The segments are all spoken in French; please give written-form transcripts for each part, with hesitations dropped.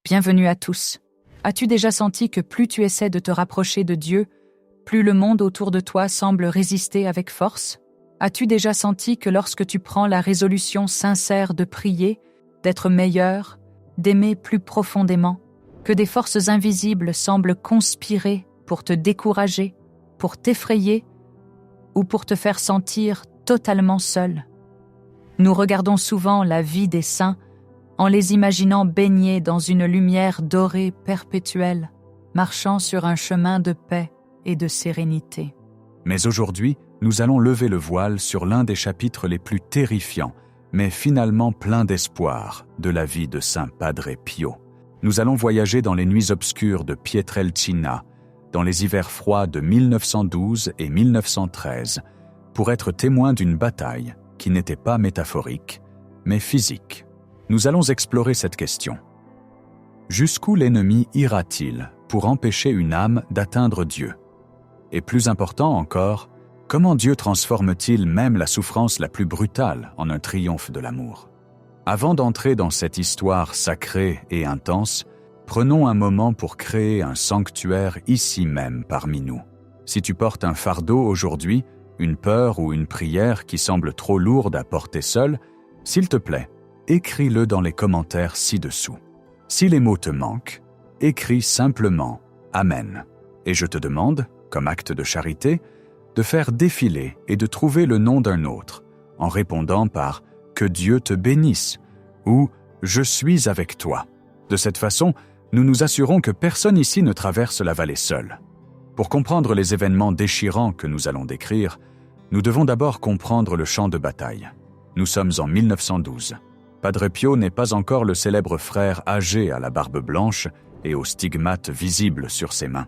Bienvenue à tous. As-tu déjà senti que plus tu essaies de te rapprocher de Dieu, plus le monde autour de toi semble résister avec force? As-tu déjà senti que lorsque tu prends la résolution sincère de prier, d'être meilleur, d'aimer plus profondément, que des forces invisibles semblent conspirer pour te décourager, pour t'effrayer ou pour te faire sentir totalement seul? Nous regardons souvent la vie des saints en les imaginant baignés dans une lumière dorée perpétuelle, marchant sur un chemin de paix et de sérénité. Mais aujourd'hui, nous allons lever le voile sur l'un des chapitres les plus terrifiants, mais finalement pleins d'espoir, de la vie de Saint Padre Pio. Nous allons voyager dans les nuits obscures de Pietrelcina, dans les hivers froids de 1912 et 1913, pour être témoins d'une bataille qui n'était pas métaphorique, mais physique. Nous allons explorer cette question. Jusqu'où l'ennemi ira-t-il pour empêcher une âme d'atteindre Dieu? Et plus important encore, comment Dieu transforme-t-il même la souffrance la plus brutale en un triomphe de l'amour? Avant d'entrer dans cette histoire sacrée et intense, prenons un moment pour créer un sanctuaire ici même parmi nous. Si tu portes un fardeau aujourd'hui, une peur ou une prière qui semble trop lourde à porter seule, s'il te plaît, écris-le dans les commentaires ci-dessous. Si les mots te manquent, écris simplement « Amen ». Et je te demande, comme acte de charité, de faire défiler et de trouver le nom d'un autre, en répondant par « Que Dieu te bénisse » ou « Je suis avec toi ». De cette façon, nous nous assurons que personne ici ne traverse la vallée seul. Pour comprendre les événements déchirants que nous allons décrire, nous devons d'abord comprendre le champ de bataille. Nous sommes en 1912. Padre Pio n'est pas encore le célèbre frère âgé à la barbe blanche et aux stigmates visibles sur ses mains.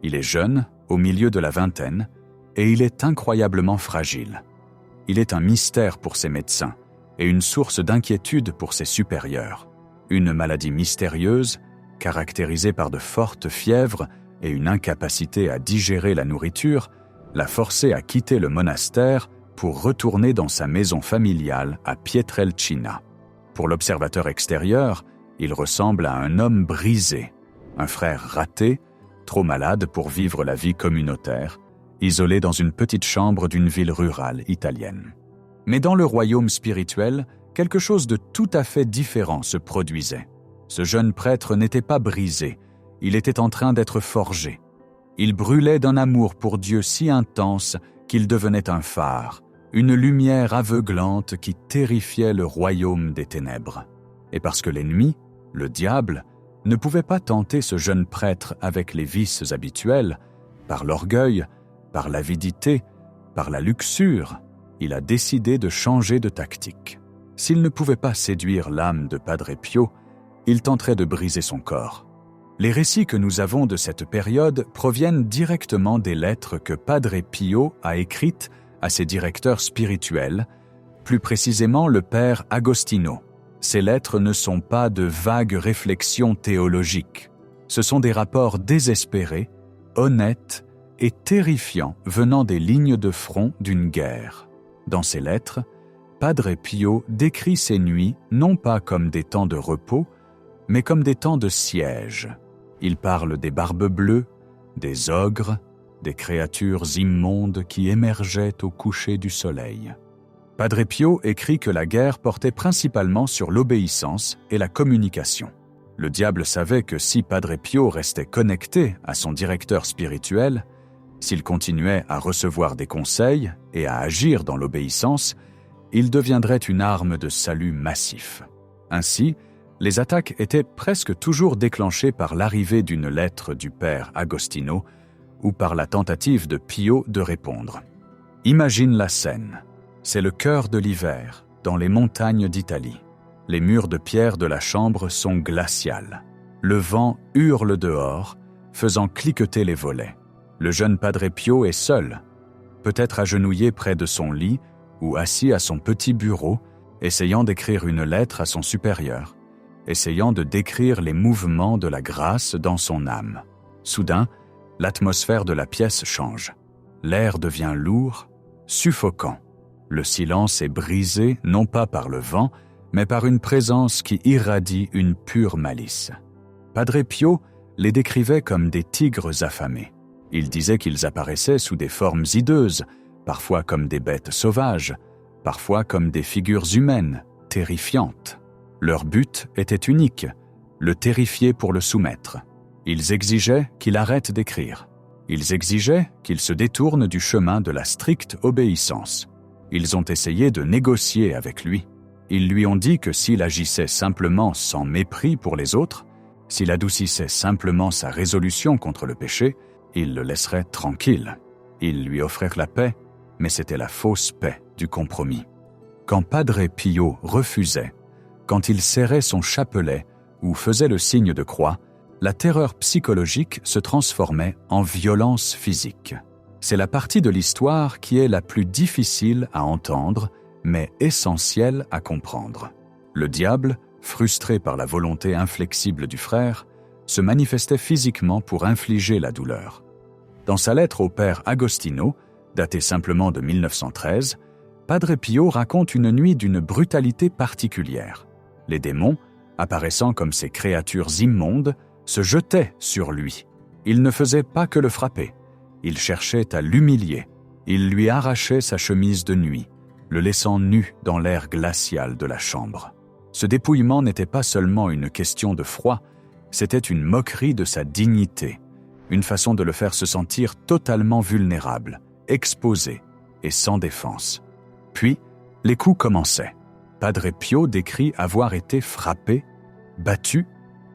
Il est jeune, au milieu de la vingtaine, et il est incroyablement fragile. Il est un mystère pour ses médecins et une source d'inquiétude pour ses supérieurs. Une maladie mystérieuse, caractérisée par de fortes fièvres et une incapacité à digérer la nourriture, l'a forcé à quitter le monastère pour retourner dans sa maison familiale à Pietrelcina. Pour l'observateur extérieur, il ressemble à un homme brisé, un frère raté, trop malade pour vivre la vie communautaire, isolé dans une petite chambre d'une ville rurale italienne. Mais dans le royaume spirituel, quelque chose de tout à fait différent se produisait. Ce jeune prêtre n'était pas brisé, il était en train d'être forgé. Il brûlait d'un amour pour Dieu si intense qu'il devenait un phare, une lumière aveuglante qui terrifiait le royaume des ténèbres. Et parce que l'ennemi, le diable, ne pouvait pas tenter ce jeune prêtre avec les vices habituels, par l'orgueil, par l'avidité, par la luxure, il a décidé de changer de tactique. S'il ne pouvait pas séduire l'âme de Padre Pio, il tenterait de briser son corps. Les récits que nous avons de cette période proviennent directement des lettres que Padre Pio a écrites à ses directeurs spirituels, plus précisément le père Agostino. Ces lettres ne sont pas de vagues réflexions théologiques. Ce sont des rapports désespérés, honnêtes et terrifiants venant des lignes de front d'une guerre. Dans ces lettres, Padre Pio décrit ces nuits non pas comme des temps de repos, mais comme des temps de siège. Il parle des barbes bleues, des ogres, des créatures immondes qui émergeaient au coucher du soleil. Padre Pio écrit que la guerre portait principalement sur l'obéissance et la communication. Le diable savait que si Padre Pio restait connecté à son directeur spirituel, s'il continuait à recevoir des conseils et à agir dans l'obéissance, il deviendrait une arme de salut massif. Ainsi, les attaques étaient presque toujours déclenchées par l'arrivée d'une lettre du père Agostino ou par la tentative de Pio de répondre. Imagine la scène. C'est le cœur de l'hiver, dans les montagnes d'Italie. Les murs de pierre de la chambre sont glaciales. Le vent hurle dehors, faisant cliqueter les volets. Le jeune Padre Pio est seul, peut-être agenouillé près de son lit ou assis à son petit bureau, essayant d'écrire une lettre à son supérieur, essayant de décrire les mouvements de la grâce dans son âme. Soudain, l'atmosphère de la pièce change. L'air devient lourd, suffocant. Le silence est brisé non pas par le vent, mais par une présence qui irradie une pure malice. Padre Pio les décrivait comme des tigres affamés. Il disait qu'ils apparaissaient sous des formes hideuses, parfois comme des bêtes sauvages, parfois comme des figures humaines, terrifiantes. Leur but était unique, le terrifier pour le soumettre. Ils exigeaient qu'il arrête d'écrire. Ils exigeaient qu'il se détourne du chemin de la stricte obéissance. Ils ont essayé de négocier avec lui. Ils lui ont dit que s'il agissait simplement sans mépris pour les autres, s'il adoucissait simplement sa résolution contre le péché, ils le laisseraient tranquille. Ils lui offrirent la paix, mais c'était la fausse paix du compromis. Quand Padre Pio refusait, quand il serrait son chapelet ou faisait le signe de croix, la terreur psychologique se transformait en violence physique. C'est la partie de l'histoire qui est la plus difficile à entendre, mais essentielle à comprendre. Le diable, frustré par la volonté inflexible du frère, se manifestait physiquement pour infliger la douleur. Dans sa lettre au père Agostino, datée simplement de 1913, Padre Pio raconte une nuit d'une brutalité particulière. Les démons, apparaissant comme ces créatures immondes, se jetaient sur lui. Ils ne faisaient pas que le frapper. Ils cherchaient à l'humilier. Ils lui arrachaient sa chemise de nuit, le laissant nu dans l'air glacial de la chambre. Ce dépouillement n'était pas seulement une question de froid, c'était une moquerie de sa dignité, une façon de le faire se sentir totalement vulnérable, exposé et sans défense. Puis, les coups commençaient. Padre Pio décrit avoir été frappé, battu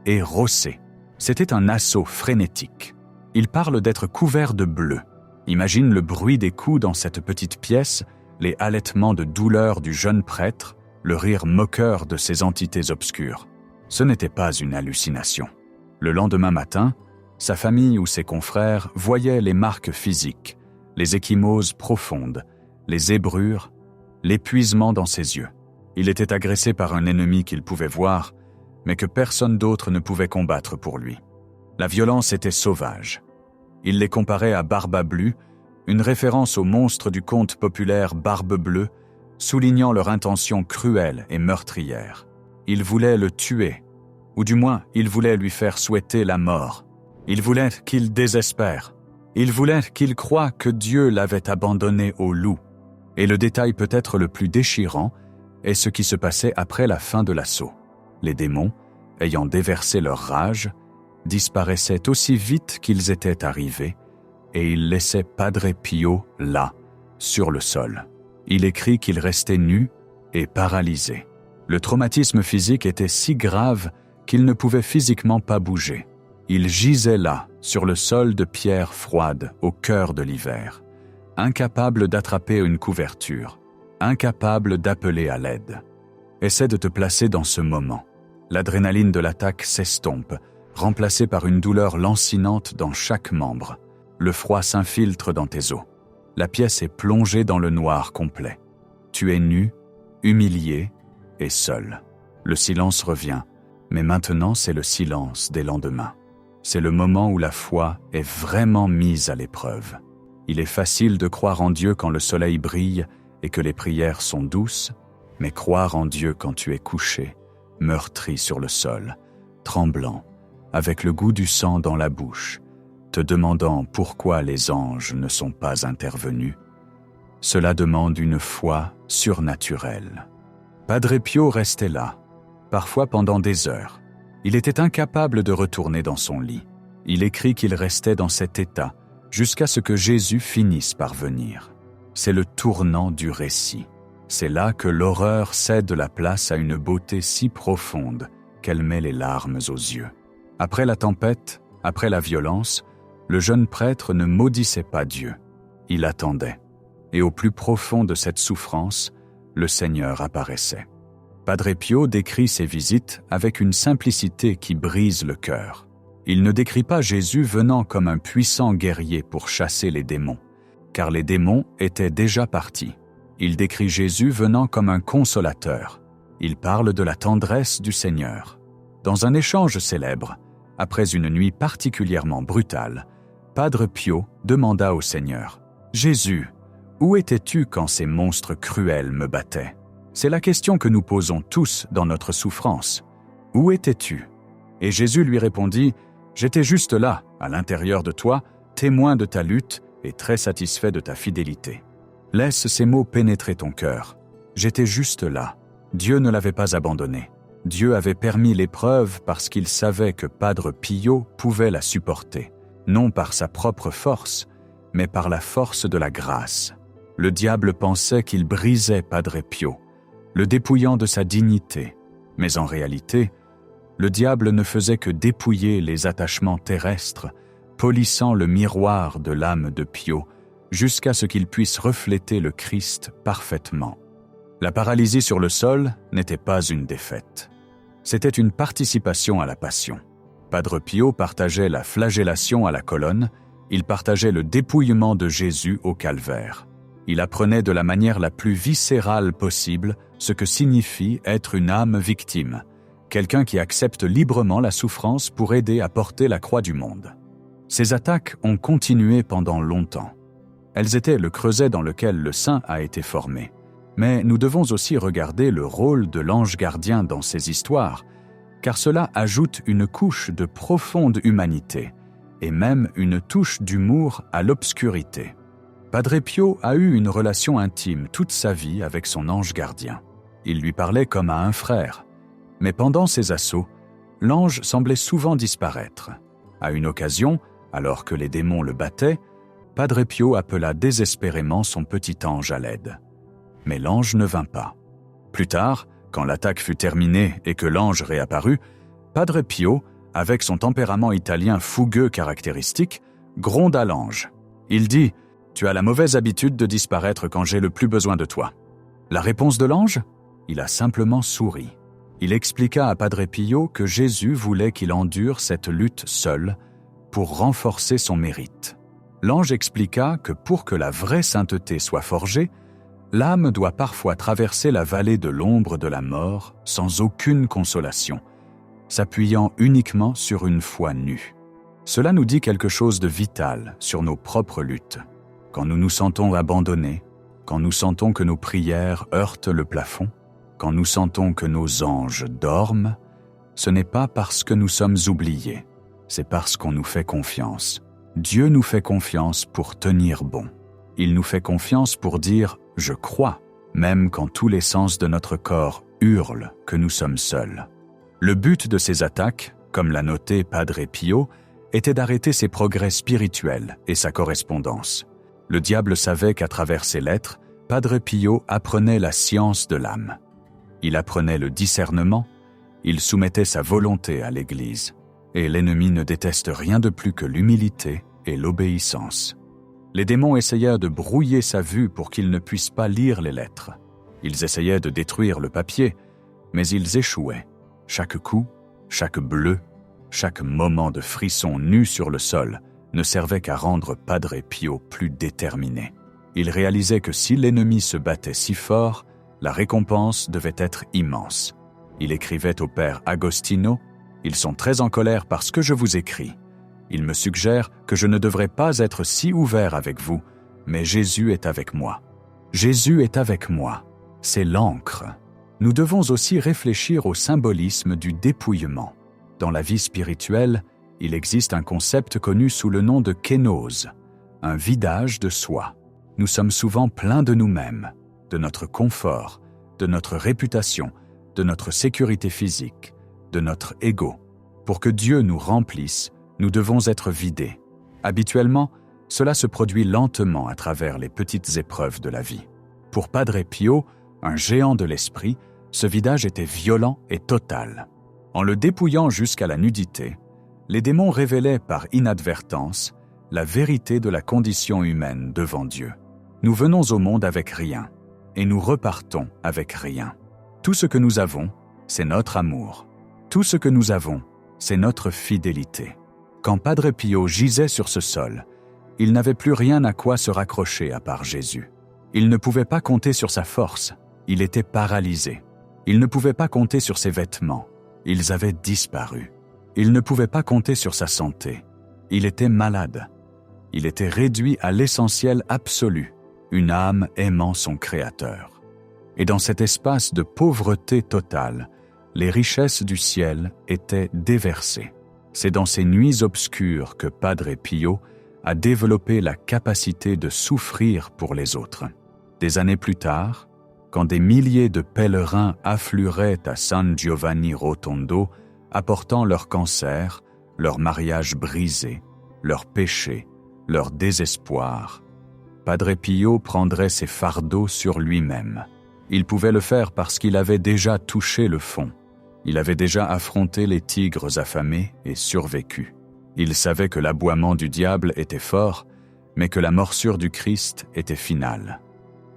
et rossé. C'était un assaut frénétique. Il parle d'être couvert de bleu. Imagine le bruit des coups dans cette petite pièce, les halètements de douleur du jeune prêtre, le rire moqueur de ces entités obscures. Ce n'était pas une hallucination. Le lendemain matin, sa famille ou ses confrères voyaient les marques physiques, les ecchymoses profondes, les zébrures, l'épuisement dans ses yeux. Il était agressé par un ennemi qu'il pouvait voir, mais que personne d'autre ne pouvait combattre pour lui. La violence était sauvage. Il les comparait à Barbe-Bleue, une référence au monstre du conte populaire Barbe Bleue, soulignant leur intention cruelle et meurtrière. Il voulait le tuer, ou du moins, il voulait lui faire souhaiter la mort. Il voulait qu'il désespère. Il voulait qu'il croie que Dieu l'avait abandonné au loup. Et le détail peut-être le plus déchirant est ce qui se passait après la fin de l'assaut. Les démons, ayant déversé leur rage, disparaissaient aussi vite qu'ils étaient arrivés, et ils laissaient Padre Pio là, sur le sol. Il écrit qu'il restait nu et paralysé. Le traumatisme physique était si grave qu'il ne pouvait physiquement pas bouger. Il gisait là, sur le sol de pierre froide, au cœur de l'hiver, incapable d'attraper une couverture, incapable d'appeler à l'aide. Essaie de te placer dans ce moment. L'adrénaline de l'attaque s'estompe, remplacée par une douleur lancinante dans chaque membre. Le froid s'infiltre dans tes os. La pièce est plongée dans le noir complet. Tu es nu, humilié et seul. Le silence revient, mais maintenant c'est le silence des lendemains. C'est le moment où la foi est vraiment mise à l'épreuve. Il est facile de croire en Dieu quand le soleil brille et que les prières sont douces, mais croire en Dieu quand tu es couché, meurtri sur le sol, tremblant, avec le goût du sang dans la bouche, te demandant pourquoi les anges ne sont pas intervenus, cela demande une foi surnaturelle. Padre Pio restait là, parfois pendant des heures. Il était incapable de retourner dans son lit. Il écrit qu'il restait dans cet état jusqu'à ce que Jésus finisse par venir. C'est le tournant du récit. C'est là que l'horreur cède la place à une beauté si profonde qu'elle met les larmes aux yeux. Après la tempête, après la violence, le jeune prêtre ne maudissait pas Dieu. Il attendait. Et au plus profond de cette souffrance, le Seigneur apparaissait. Padre Pio décrit ses visites avec une simplicité qui brise le cœur. Il ne décrit pas Jésus venant comme un puissant guerrier pour chasser les démons, car les démons étaient déjà partis. Il décrit Jésus venant comme un consolateur. Il parle de la tendresse du Seigneur. Dans un échange célèbre, après une nuit particulièrement brutale, Padre Pio demanda au Seigneur « Jésus, où étais-tu quand ces monstres cruels me battaient ?» C'est la question que nous posons tous dans notre souffrance. Où étais-tu ? Et Jésus lui répondit, « J'étais juste là, à l'intérieur de toi, témoin de ta lutte et très satisfait de ta fidélité. Laisse ces mots pénétrer ton cœur. J'étais juste là. Dieu ne l'avait pas abandonné. Dieu avait permis l'épreuve parce qu'il savait que Padre Pio pouvait la supporter, non par sa propre force, mais par la force de la grâce. Le diable pensait qu'il brisait Padre Pio, le dépouillant de sa dignité, mais en réalité, le diable ne faisait que dépouiller les attachements terrestres, polissant le miroir de l'âme de Pio, jusqu'à ce qu'il puisse refléter le Christ parfaitement. La paralysie sur le sol n'était pas une défaite. C'était une participation à la passion. Padre Pio partageait la flagellation à la colonne, il partageait le dépouillement de Jésus au calvaire. Il apprenait de la manière la plus viscérale possible ce que signifie être une âme victime, quelqu'un qui accepte librement la souffrance pour aider à porter la croix du monde. Ces attaques ont continué pendant longtemps. Elles étaient le creuset dans lequel le saint a été formé. Mais nous devons aussi regarder le rôle de l'ange gardien dans ces histoires, car cela ajoute une couche de profonde humanité et même une touche d'humour à l'obscurité. Padre Pio a eu une relation intime toute sa vie avec son ange gardien. Il lui parlait comme à un frère. Mais pendant ces assauts, l'ange semblait souvent disparaître. À une occasion, alors que les démons le battaient, Padre Pio appela désespérément son petit ange à l'aide. Mais l'ange ne vint pas. Plus tard, quand l'attaque fut terminée et que l'ange réapparut, Padre Pio, avec son tempérament italien fougueux caractéristique, gronda l'ange. Il dit « Tu as la mauvaise habitude de disparaître quand j'ai le plus besoin de toi. » La réponse de l'ange ? Il a simplement souri. Il expliqua à Padre Pio que Jésus voulait qu'il endure cette lutte seul pour renforcer son mérite. L'ange expliqua que pour que la vraie sainteté soit forgée, l'âme doit parfois traverser la vallée de l'ombre de la mort sans aucune consolation, s'appuyant uniquement sur une foi nue. Cela nous dit quelque chose de vital sur nos propres luttes. Quand nous nous sentons abandonnés, quand nous sentons que nos prières heurtent le plafond, quand nous sentons que nos anges dorment, ce n'est pas parce que nous sommes oubliés, c'est parce qu'on nous fait confiance. Dieu nous fait confiance pour tenir bon. Il nous fait confiance pour dire « je crois », même quand tous les sens de notre corps hurlent que nous sommes seuls. Le but de ces attaques, comme l'a noté Padre Pio, était d'arrêter ses progrès spirituels et sa correspondance. Le diable savait qu'à travers ses lettres, Padre Pio apprenait la science de l'âme. Il apprenait le discernement, il soumettait sa volonté à l'Église, et l'ennemi ne déteste rien de plus que l'humilité et l'obéissance. Les démons essayèrent de brouiller sa vue pour qu'il ne puisse pas lire les lettres. Ils essayaient de détruire le papier, mais ils échouaient. Chaque coup, chaque bleu, chaque moment de frisson nu sur le sol ne servait qu'à rendre Padre Pio plus déterminé. Il réalisait que si l'ennemi se battait si fort, la récompense devait être immense. Il écrivait au père Agostino « Ils sont très en colère parce que je vous écris. Ils me suggèrent que je ne devrais pas être si ouvert avec vous, mais Jésus est avec moi. Jésus est avec moi. C'est l'encre. » Nous devons aussi réfléchir au symbolisme du dépouillement. Dans la vie spirituelle, il existe un concept connu sous le nom de kénose, un vidage de soi. Nous sommes souvent pleins de nous-mêmes, de notre confort, de notre réputation, de notre sécurité physique, de notre ego. Pour que Dieu nous remplisse, nous devons être vidés. Habituellement, cela se produit lentement à travers les petites épreuves de la vie. Pour Padre Pio, un géant de l'esprit, ce vidage était violent et total. En le dépouillant jusqu'à la nudité, les démons révélaient par inadvertance la vérité de la condition humaine devant Dieu. Nous venons au monde avec rien, et nous repartons avec rien. Tout ce que nous avons, c'est notre amour. Tout ce que nous avons, c'est notre fidélité. Quand Padre Pio gisait sur ce sol, il n'avait plus rien à quoi se raccrocher à part Jésus. Il ne pouvait pas compter sur sa force, il était paralysé. Il ne pouvait pas compter sur ses vêtements, ils avaient disparu. Il ne pouvait pas compter sur sa santé, il était malade. Il était réduit à l'essentiel absolu, une âme aimant son Créateur. Et dans cet espace de pauvreté totale, les richesses du ciel étaient déversées. C'est dans ces nuits obscures que Padre Pio a développé la capacité de souffrir pour les autres. Des années plus tard, quand des milliers de pèlerins afflueraient à San Giovanni Rotondo, apportant leur cancer, leur mariage brisé, leurs péchés, leur désespoir, Padre Pio prendrait ses fardeaux sur lui-même. Il pouvait le faire parce qu'il avait déjà touché le fond. Il avait déjà affronté les tigres affamés et survécu. Il savait que l'aboiement du diable était fort, mais que la morsure du Christ était finale.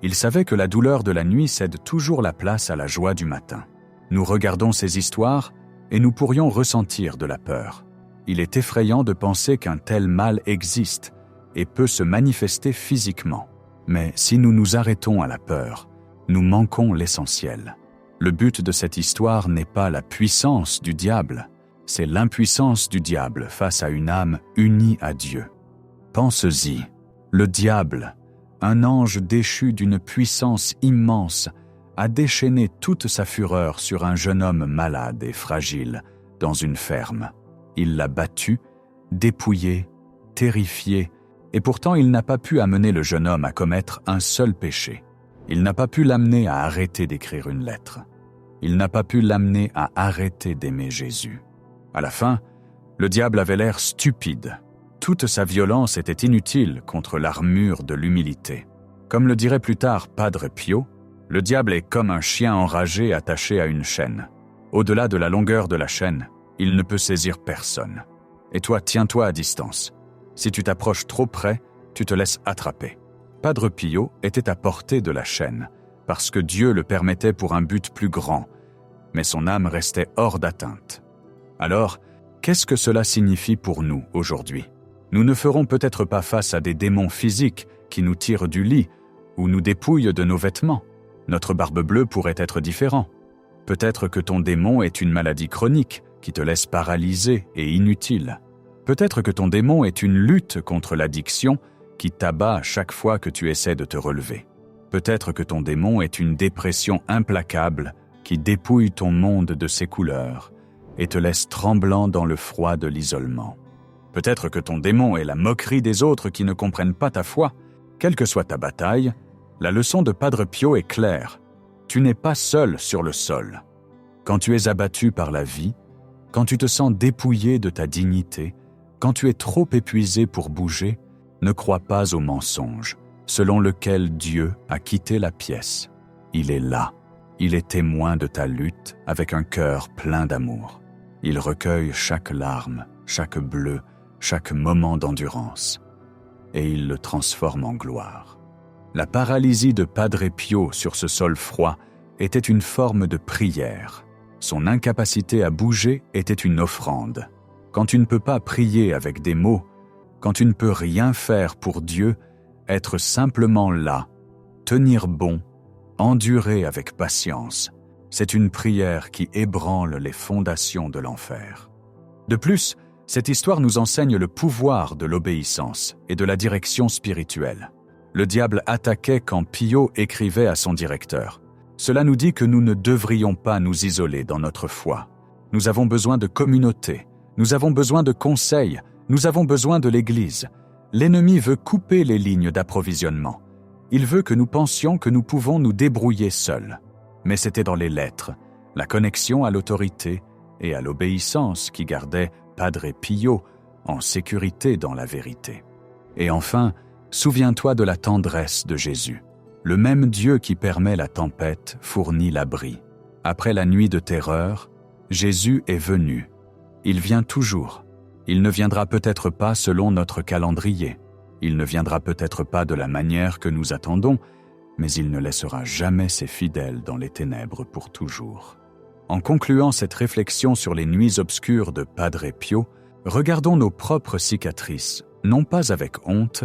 Il savait que la douleur de la nuit cède toujours la place à la joie du matin. Nous regardons ces histoires et nous pourrions ressentir de la peur. Il est effrayant de penser qu'un tel mal existe et peut se manifester physiquement. Mais si nous nous arrêtons à la peur, nous manquons l'essentiel. Le but de cette histoire n'est pas la puissance du diable, c'est l'impuissance du diable face à une âme unie à Dieu. Pense-y, le diable, un ange déchu d'une puissance immense, a déchaîné toute sa fureur sur un jeune homme malade et fragile dans une ferme. Il l'a battu, dépouillé, terrifié, et pourtant il n'a pas pu amener le jeune homme à commettre un seul péché. Il n'a pas pu l'amener à arrêter d'écrire une lettre. Il n'a pas pu l'amener à arrêter d'aimer Jésus. À la fin, le diable avait l'air stupide. Toute sa violence était inutile contre l'armure de l'humilité. Comme le dirait plus tard Padre Pio, le diable est comme un chien enragé attaché à une chaîne. Au-delà de la longueur de la chaîne, il ne peut saisir personne. Et toi, tiens-toi à distance. Si tu t'approches trop près, tu te laisses attraper. Padre Pio était à portée de la chaîne, parce que Dieu le permettait pour un but plus grand, mais son âme restait hors d'atteinte. Alors, qu'est-ce que cela signifie pour nous aujourd'hui ? Nous ne ferons peut-être pas face à des démons physiques qui nous tirent du lit ou nous dépouillent de nos vêtements. Notre barbe bleue pourrait être différent. Peut-être que ton démon est une maladie chronique qui te laisse paralysé et inutile. Peut-être que ton démon est une lutte contre l'addiction qui t'abat chaque fois que tu essaies de te relever. Peut-être que ton démon est une dépression implacable qui dépouille ton monde de ses couleurs et te laisse tremblant dans le froid de l'isolement. Peut-être que ton démon est la moquerie des autres qui ne comprennent pas ta foi. Quelle que soit ta bataille, la leçon de Padre Pio est claire. Tu n'es pas seul sur le sol. Quand tu es abattu par la vie, quand tu te sens dépouillé de ta dignité, quand tu es trop épuisé pour bouger, ne crois pas au mensonge, selon lequel Dieu a quitté la pièce. Il est là. Il est témoin de ta lutte avec un cœur plein d'amour. Il recueille chaque larme, chaque bleu, chaque moment d'endurance, et il le transforme en gloire. La paralysie de Padre Pio sur ce sol froid était une forme de prière. Son incapacité à bouger était une offrande. Quand tu ne peux pas prier avec des mots, quand tu ne peux rien faire pour Dieu, être simplement là, tenir bon, endurer avec patience, c'est une prière qui ébranle les fondations de l'enfer. De plus, cette histoire nous enseigne le pouvoir de l'obéissance et de la direction spirituelle. Le diable attaquait quand Pio écrivait à son directeur. Cela nous dit que nous ne devrions pas nous isoler dans notre foi. Nous avons besoin de communauté, nous avons besoin de conseils, nous avons besoin de l'Église. L'ennemi veut couper les lignes d'approvisionnement. Il veut que nous pensions que nous pouvons nous débrouiller seuls. Mais c'était dans les lettres, la connexion à l'autorité et à l'obéissance qui gardait Padre Pio en sécurité dans la vérité. Et enfin, souviens-toi de la tendresse de Jésus. Le même Dieu qui permet la tempête fournit l'abri. Après la nuit de terreur, Jésus est venu. Il vient toujours. Il ne viendra peut-être pas selon notre calendrier. Il ne viendra peut-être pas de la manière que nous attendons, mais il ne laissera jamais ses fidèles dans les ténèbres pour toujours. En concluant cette réflexion sur les nuits obscures de Padre Pio, regardons nos propres cicatrices, non pas avec honte,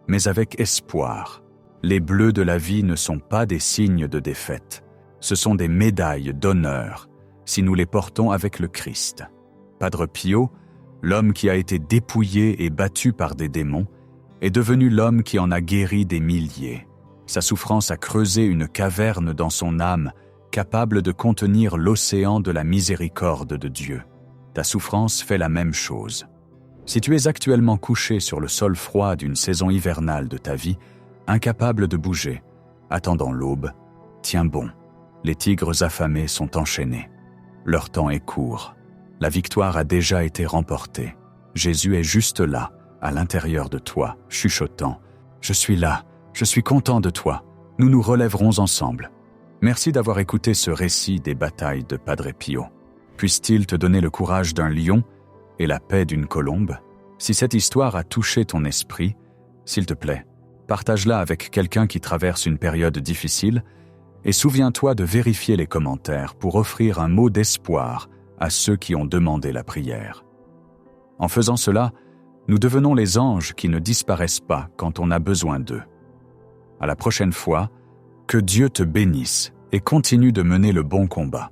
mais avec espoir. Les bleus de la vie ne sont pas des signes de défaite, ce sont des médailles d'honneur, si nous les portons avec le Christ. Padre Pio, l'homme qui a été dépouillé et battu par des démons, est devenu l'homme qui en a guéri des milliers. Sa souffrance a creusé une caverne dans son âme capable de contenir l'océan de la miséricorde de Dieu. Ta souffrance fait la même chose. Si tu es actuellement couché sur le sol froid d'une saison hivernale de ta vie, incapable de bouger, attendant l'aube, tiens bon. Les tigres affamés sont enchaînés. Leur temps est court. La victoire a déjà été remportée. Jésus est juste là, à l'intérieur de toi, chuchotant « Je suis là, je suis content de toi, nous nous relèverons ensemble ». Merci d'avoir écouté ce récit des batailles de Padre Pio. Puisse-t-il te donner le courage d'un lion et la paix d'une colombe? Si cette histoire a touché ton esprit, s'il te plaît, partage-la avec quelqu'un qui traverse une période difficile et souviens-toi de vérifier les commentaires pour offrir un mot d'espoir à ceux qui ont demandé la prière. En faisant cela, nous devenons les anges qui ne disparaissent pas quand on a besoin d'eux. À la prochaine fois, que Dieu te bénisse et continue de mener le bon combat.